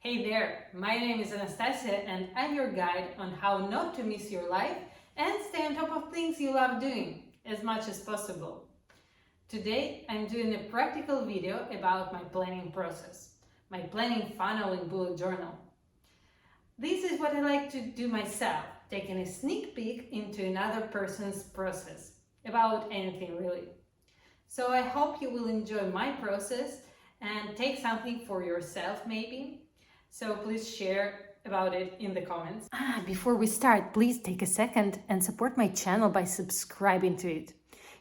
Hey there, my name is Anastasia and I'm your guide on how not to miss your life and stay on top of things you love doing as much as possible. Today I'm doing a practical video about my planning process, my planning funnel in bullet journal. This is what I like to do myself, taking a sneak peek into another person's process, about anything really. So I hope you will enjoy my process and take something for yourself maybe. So please share about it in the comments. Before we start, please take a second and support my channel by subscribing to it.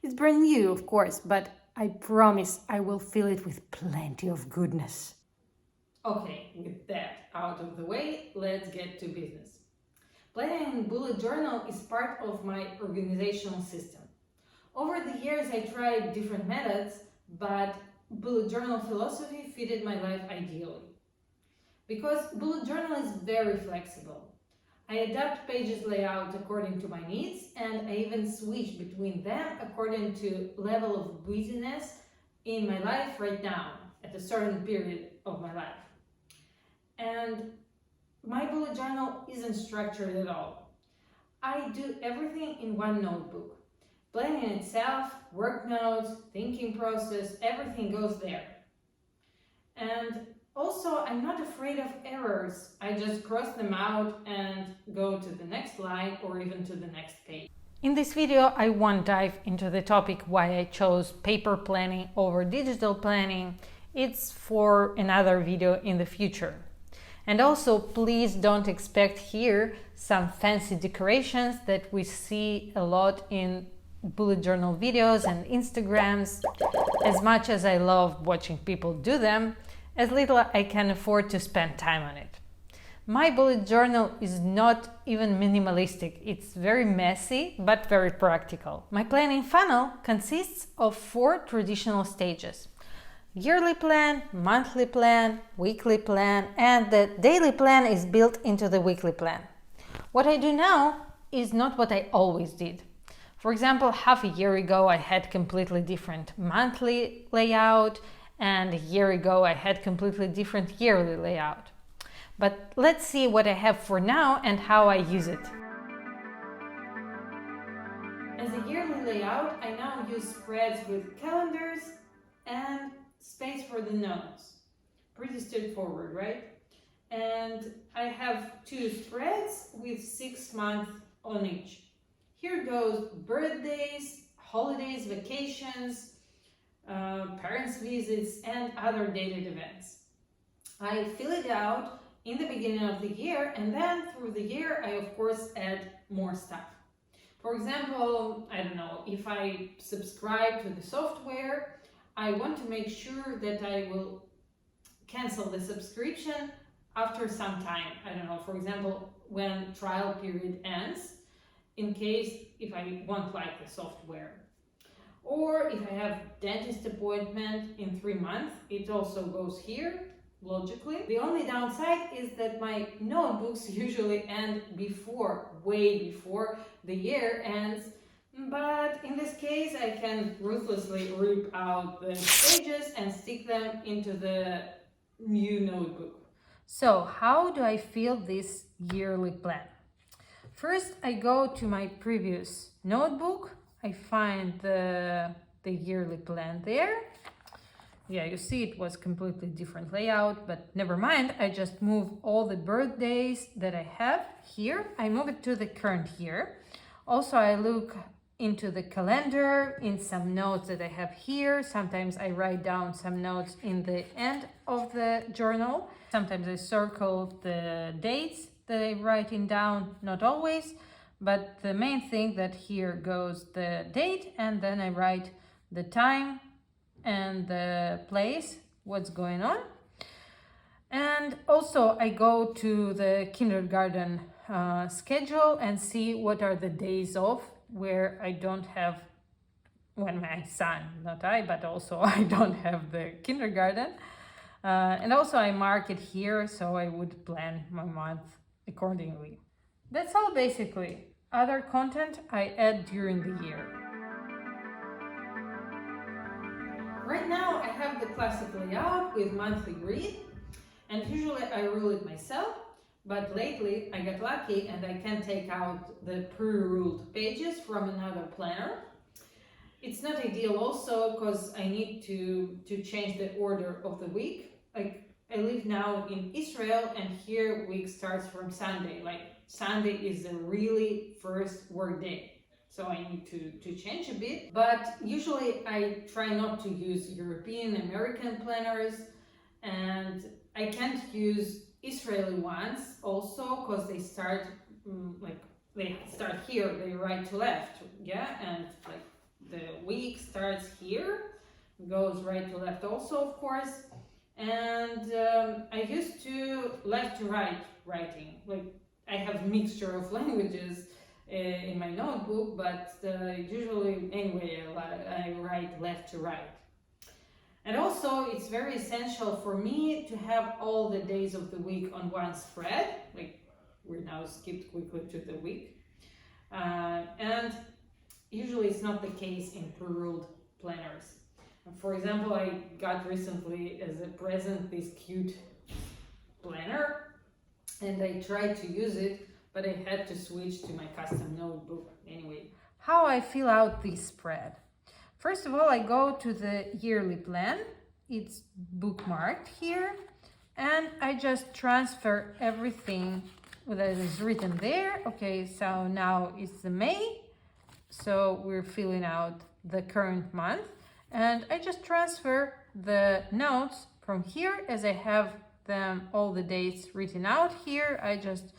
It's brand new, of course, but I promise I will fill it with plenty of goodness. Okay, with that out of the way, let's get to business. Planning in bullet journal is part of my organizational system. Over the years, I tried different methods, but bullet journal philosophy fitted my life ideally. Because bullet journal is very flexible. I adapt pages layout according to my needs, and I even switch between them according to level of busyness in my life right now, at a certain period of my life. And my bullet journal isn't structured at all. I do everything in one notebook. Planning itself, work notes, thinking process, everything goes there. And also, I'm not afraid of errors. I just cross them out and go to the next line or even to the next page. In this video, I won't dive into the topic why I chose paper planning over digital planning. It's for another video in the future. And also, please don't expect here some fancy decorations that we see a lot in bullet journal videos and Instagrams. As much as I love watching people do them, as little I can afford to spend time on it. My bullet journal is not even minimalistic. It's very messy, but very practical. My planning funnel consists of 4 traditional stages: yearly plan, monthly plan, weekly plan, and the daily plan is built into the weekly plan. What I do now is not what I always did. For example, half a year ago I had completely different monthly layout, and a year ago I had completely different yearly layout. But let's see what I have for now and how I use it. As a yearly layout, I now use spreads with calendars and space for the notes. Pretty straightforward, right? And I have 2 spreads with 6 months on each. Here goes birthdays, holidays, vacations, parents' visits, and other dated events. I fill it out in the beginning of the year, and then through the year I of course add more stuff. For example, I don't know, if I subscribe to the software, I want to make sure that I will cancel the subscription after some time. I don't know, for example, when trial period ends, in case if I won't like the software. Or if I have dentist appointment in 3 months, it also goes here, logically. The only downside is that my notebooks usually end before, way before the year ends. But in this case, I can ruthlessly rip out the pages and stick them into the new notebook. So how do I fill this yearly plan? First, I go to my previous notebook. I find the yearly plan there. Yeah, you see it was completely different layout, but never mind. I just move all the birthdays that I have here. I move it to the current year. Also, I look into the calendar in some notes that I have here. Sometimes I write down some notes in the end of the journal. Sometimes I circle the dates that I'm writing down, not always. But the main thing that here goes the date, and then I write the time and the place, what's going on. And also I go to the kindergarten schedule and see what are the days off where I don't have, when my son, not I, but also I don't have the kindergarten. And also I mark it here, so I would plan my month accordingly. That's all basically. Other content I add during the year. Right now I have the classic layout with monthly grid, And usually I rule it myself, but lately I got lucky and I can take out the pre-ruled pages from another planner. It's not ideal also because I need to change the order of the week. Like, I live now in Israel and here week starts from Sunday. Like, Sunday is the really first work day. So I need to change a bit. But usually I try not to use European, American planners, and I can't use Israeli ones also because they start they start here, they right to left, yeah, and like the week starts here, goes right to left also, of course. And I used to left to right writing. Like, I have mixture of languages in my notebook, but usually anyway I write left to right. And also it's very essential for me to have all the days of the week on one spread. Like, we're now skipped quickly to the week. And usually it's not the case in pre-ruled planners. For example, I got recently as a present this cute planner and I tried to use it, but I had to switch to my custom notebook anyway. How I fill out this spread? First of all, I go to the yearly plan. It's bookmarked here, and I just transfer everything that is written there. Okay, so now it's the May, so we're filling out the current month, and I just transfer the notes from here as I have them, all the dates written out here. I just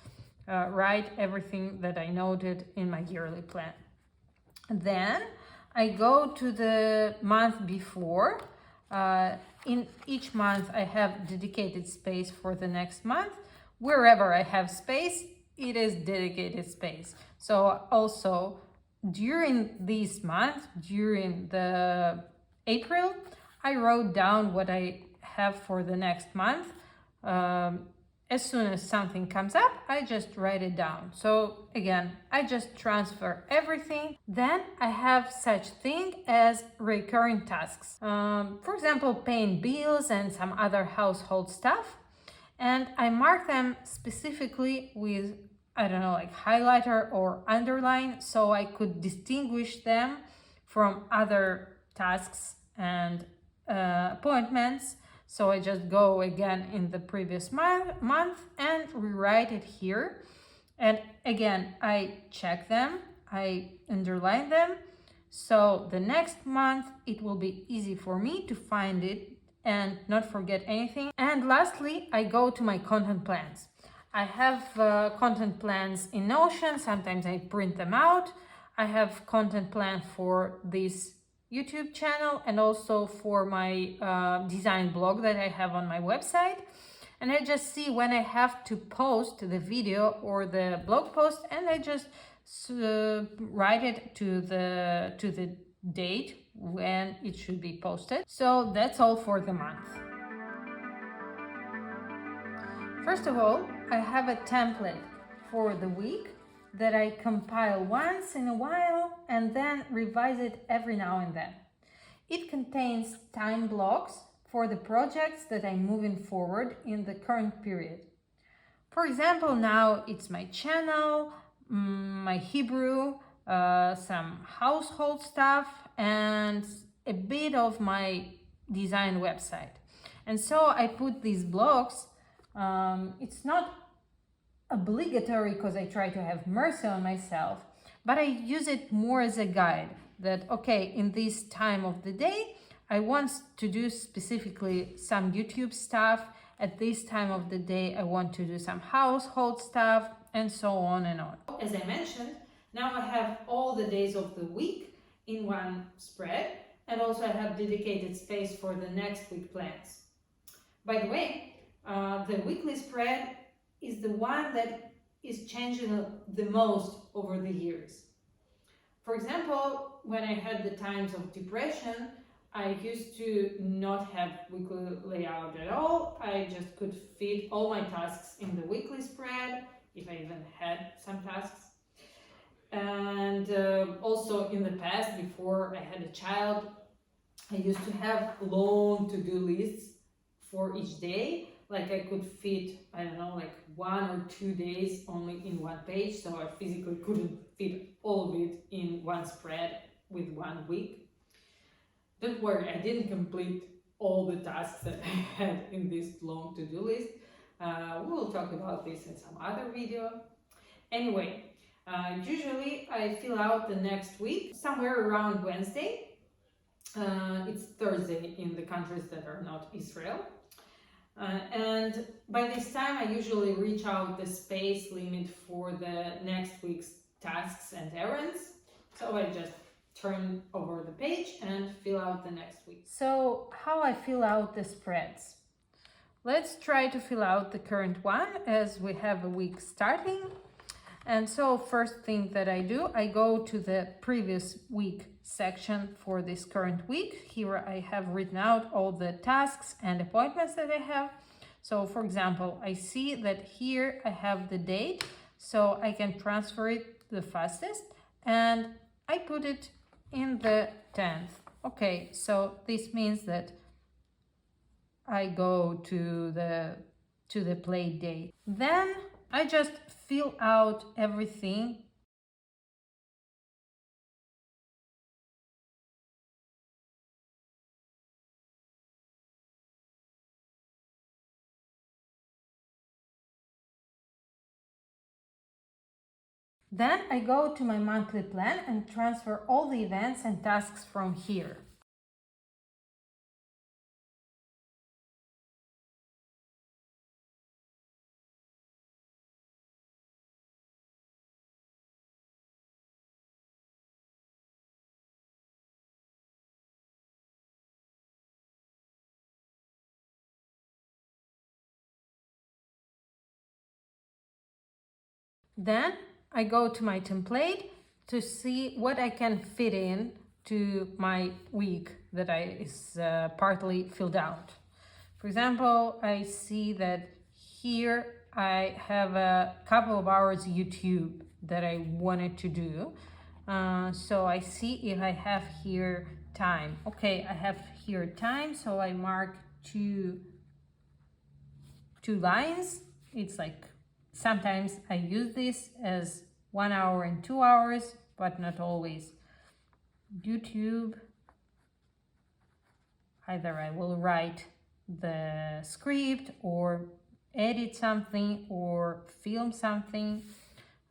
write everything that I noted in my yearly plan. Then I go to the month before. In each month I have dedicated space for the next month. Wherever I have space, it is dedicated space. So also during this month, during the April, I wrote down what I have for the next month. As soon as something comes up, I just write it down. So again, I just transfer everything. Then I have such thing as recurring tasks. For example, paying bills and some other household stuff. And I mark them specifically with, I don't know, like highlighter or underline, so I could distinguish them from other tasks and appointments. So I just go again in the previous month and rewrite it here. And again, I check them, I underline them. So the next month, it will be easy for me to find it and not forget anything. And lastly, I go to my content plans. I have content plans in Notion. Sometimes I print them out. I have content plan for this YouTube channel and also for my design blog that I have on my website. And I just see when I have to post the video or the blog post, and I just write it to the date when it should be posted. So that's all for the month. First of all, I have a template for the week that I compile once in a while and then revise it every now and then. It contains time blocks for the projects that I'm moving forward in the current period. For example, now it's my channel, my Hebrew, some household stuff, and a bit of my design website. And so I put these blocks. It's not obligatory because I try to have mercy on myself, but I use it more as a guide that, okay, in this time of the day, I want to do specifically some YouTube stuff. At this time of the day, I want to do some household stuff, and so on and on. As I mentioned, now I have all the days of the week in one spread, and also I have dedicated space for the next week plans. By the way, the weekly spread is the one that is changing the most over the years. For example, when I had the times of depression, I used to not have weekly layout at all. I just could fit all my tasks in the weekly spread, if I even had some tasks. And also in the past, before I had a child, I used to have long to-do lists for each day. like I could fit, I don't know, like 1 or 2 days only in one page, so I physically couldn't fit all of it in one spread with 1 week. Don't worry, I didn't complete all the tasks that I had in this long to-do list. We'll talk about this in some other video. Anyway, usually I fill out the next week somewhere around Wednesday. It's Thursday in the countries that are not Israel. And by this time I usually reach out the space limit for the next week's tasks and errands. So I just turn over the page and fill out the next week. So how I fill out the spreads? Let's try to fill out the current one as we have a week starting. And so first thing that I do, I go to the previous week section for this current week. Here I have written out all the tasks and appointments that I have. So for example, I see that here I have the date, so I can transfer it the fastest, and I put it in the 10th. Okay, so this means that I go to the play date. Then I just fill out everything. Then I go to my monthly plan and transfer all the events and tasks from here. Then I go to my template to see what I can fit in to my week that is partly filled out. For example, I see that here I have a couple of hours YouTube that I wanted to do. So I see if I have here time. Okay, I have here time, so I mark two lines. It's like sometimes I use this as 1 hour and 2 hours, but not always. YouTube, either I will write the script or edit something or film something.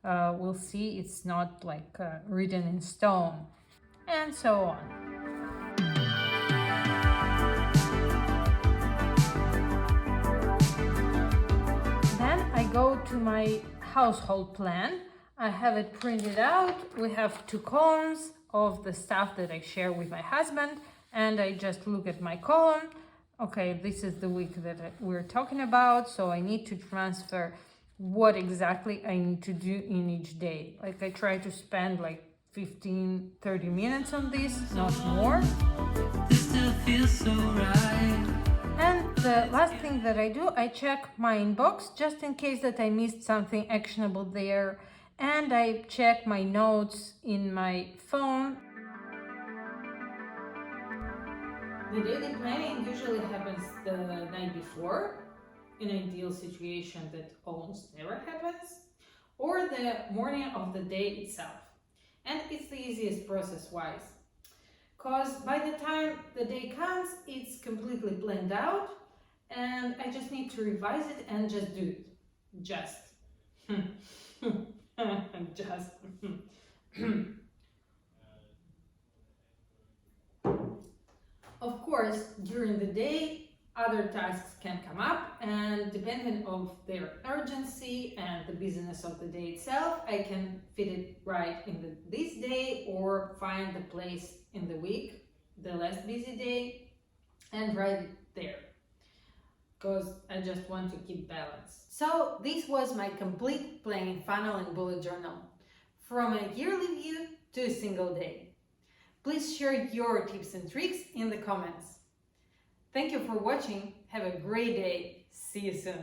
We'll see, it's not like written in stone, and so on. I go to my household plan. I have it printed out. We have 2 columns of the stuff that I share with my husband, and I just look at my column. Okay, this is the week that we're talking about, so I need to transfer what exactly I need to do in each day. Like I try to spend like 15-30 minutes on this, not more. This still feels so right. And the last thing that I do, I check my inbox just in case that I missed something actionable there, and I check my notes in my phone. The daily planning usually happens the night before, in an ideal situation that almost never happens, or the morning of the day itself. And it's the easiest process-wise. Because by the time the day comes, it's completely planned out, and I just need to revise it and just do it. Just. Just. Of course, during the day, other tasks can come up, and depending on their urgency and the busyness of the day itself, I can fit it right in this day or find the place in the week, the less busy day, and write it there, because I just want to keep balance. So this was my complete planning funnel and bullet journal, from a yearly view to a single day. Please share your tips and tricks in the comments. Thank you for watching. Have a great day. See you soon.